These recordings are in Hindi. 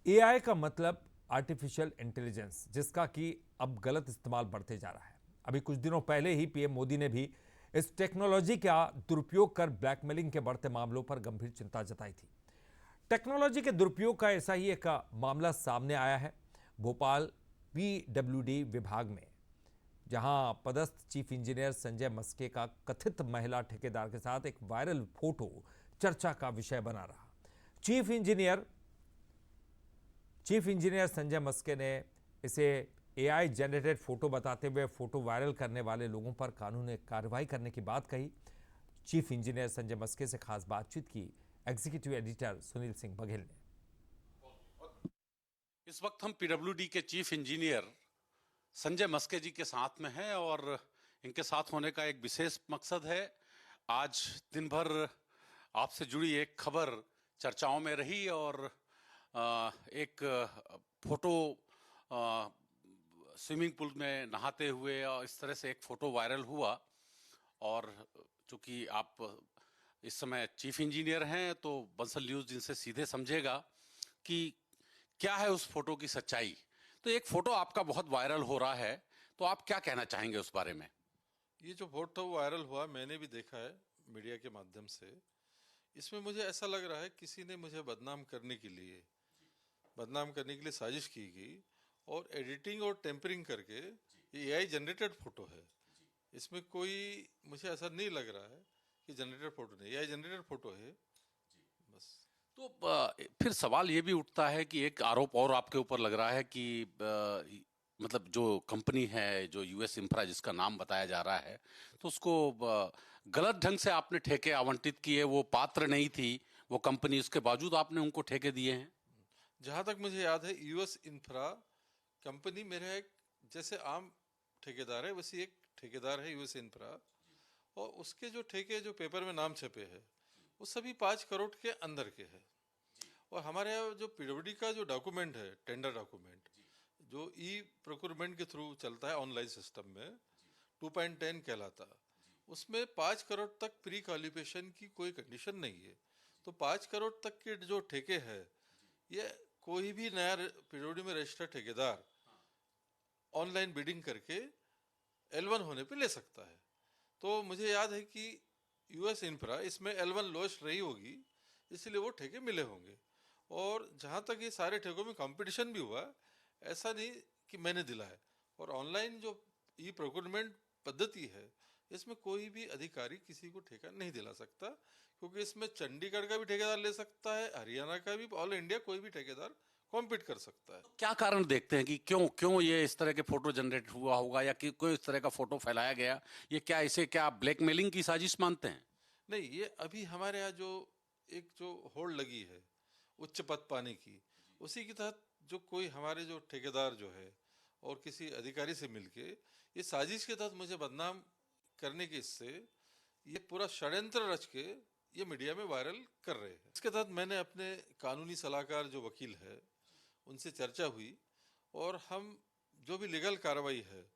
एआई का मतलब आर्टिफिशियल इंटेलिजेंस, जिसका कि अब गलत इस्तेमाल बढ़ते जा रहा है। अभी कुछ दिनों पहले ही पीएम मोदी ने भी इस टेक्नोलॉजी का दुरुपयोग कर ब्लैकमेलिंग के बढ़ते मामलों पर गंभीर चिंता जताई थी। टेक्नोलॉजी के दुरुपयोग का ऐसा ही एक मामला सामने आया है भोपाल पीडब्ल्यूडी विभाग में, जहां पदस्थ चीफ इंजीनियर संजय मस्के का कथित महिला ठेकेदार के साथ एक वायरल फोटो चर्चा का विषय बना रहा। चीफ इंजीनियर संजय मस्के ने इसे एआई जनरेटेड फोटो बताते हुए फोटो वायरल करने वाले लोगों पर कानूनी कार्रवाई करने की बात कही। चीफ इंजीनियर संजय मस्के से खास बातचीत की एग्जीक्यूटिव एडिटर सुनील सिंह बघेल ने। इस वक्त हम पीडब्ल्यूडी के चीफ इंजीनियर संजय मस्के जी के साथ में हैं और इनके साथ होने का एक विशेष मकसद है। आज दिन भर आपसे जुड़ी एक खबर चर्चाओं में रही और एक फोटो स्विमिंग पूल में नहाते हुए और इस तरह से एक फोटो वायरल हुआ। और चूंकि आप इस समय चीफ इंजीनियर हैं तो बंसल न्यूज़ जिनसे सीधे समझेगा कि क्या है उस फोटो की सच्चाई। तो एक फोटो आपका बहुत वायरल हो रहा है, तो आप क्या कहना चाहेंगे उस बारे में? ये जो फोटो वायरल हुआ मैंने भी देखा है मीडिया के माध्यम से। इसमें मुझे ऐसा लग रहा है किसी ने मुझे बदनाम करने के लिए साजिश की गई और एडिटिंग और टेम्परिंग करके ये एआई जनरेटेड फोटो है। इसमें कोई मुझे ऐसा नहीं लग रहा है कि जनरेटेड फोटो नहीं, एआई जनरेटेड फोटो है बस। तो फिर सवाल ये भी उठता है कि एक आरोप और आपके ऊपर लग रहा है कि मतलब जो कंपनी है, जो यूएस इंफ्रा जिसका नाम बताया जा रहा है, तो उसको गलत ढंग से आपने ठेके आवंटित किए, वो पात्र नहीं थी वो कंपनी, उसके बावजूद आपने उनको ठेके दिए हैं। जहाँ तक मुझे याद है यूएस इंफ्रा कंपनी मेरा एक जैसे आम ठेकेदार है वैसे एक ठेकेदार है यूएस इंफ्रा, और उसके जो ठेके जो पेपर में नाम छपे हैं वो सभी 5 करोड़ के अंदर के हैं। और हमारे यहाँ जो पीडब्ल्यूडी का जो डॉक्यूमेंट है, टेंडर डॉक्यूमेंट जो ई प्रोक्योरमेंट के थ्रू चलता है ऑनलाइन सिस्टम में, 2.10 कहलाता, उसमें 5 करोड़ तक प्री क्वालिफिकेशन की कोई कंडीशन नहीं है। तो 5 करोड़ तक के जो ठेके हैं ये कोई भी नया पीडब्ल्यूडी में रजिस्टर्ड ठेकेदार ऑनलाइन बिडिंग करके L1 होने पे ले सकता है। तो मुझे याद है कि यूएस इंफ्रा इसमें L1 लोएस्ट रही होगी, इसलिए वो ठेके मिले होंगे। और जहाँ तक ये सारे ठेकों में कंपटीशन भी हुआ, ऐसा नहीं कि मैंने दिला है। और ऑनलाइन जो ई प्रोक्योरमेंट पद्धति है इसमें कोई भी अधिकारी किसी को ठेका नहीं दिला सकता, क्योंकि इसमें चंडीगढ़ का भी ठेकेदार ले सकता है, हरियाणा का भी, ऑल इंडिया कोई भी ठेकेदार कॉम्पीट कर सकता है। क्या कारण देखते हैं कि क्यों ये इस तरह के फोटो जनरेट हुआ होगा या कि कोई इस तरह का फोटो फैलाया गया? ये क्या, इसे क्या ब्लैकमेलिंग की साजिश मानते हैं? नहीं, ये अभी हमारे यहाँ जो होड़ लगी है उच्च पद पाने की, उसी के तहत जो कोई हमारे जो ठेकेदार जो है और किसी अधिकारी से मिलके ये साजिश के तहत मुझे बदनाम करने के, इससे ये पूरा षड्यंत्र रच के ये मीडिया में वायरल कर रहे हैं। इसके तहत मैंने अपने कानूनी सलाहकार जो वकील है उनसे चर्चा हुई और हम जो भी लीगल कार्रवाई है,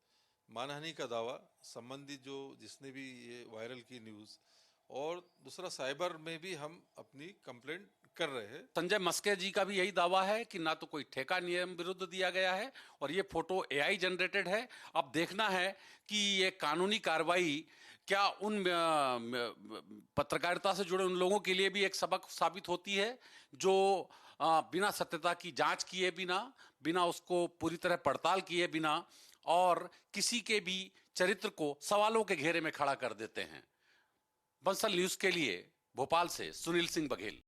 मानहानि का दावा संबंधित जो जिसने भी ये वायरल की न्यूज़, और दूसरा साइबर में भी हम अपनी कंप्लेंट कर रहे हैं। संजय मस्के जी का भी यही दावा है कि ना तो कोई ठेका नियम विरुद्ध दिया गया है और ये फोटो एआई जनरेटेड है। अब देखना है कि ये कानूनी कार्रवाई क्या उन पत्रकारिता से जुड़े उन लोगों के लिए भी एक सबक साबित होती है जो बिना सत्यता की जांच किए बिना उसको पूरी तरह पड़ताल किए बिना और किसी के भी चरित्र को सवालों के घेरे में खड़ा कर देते हैं। बंसल न्यूज के लिए भोपाल से सुनील सिंह बघेल।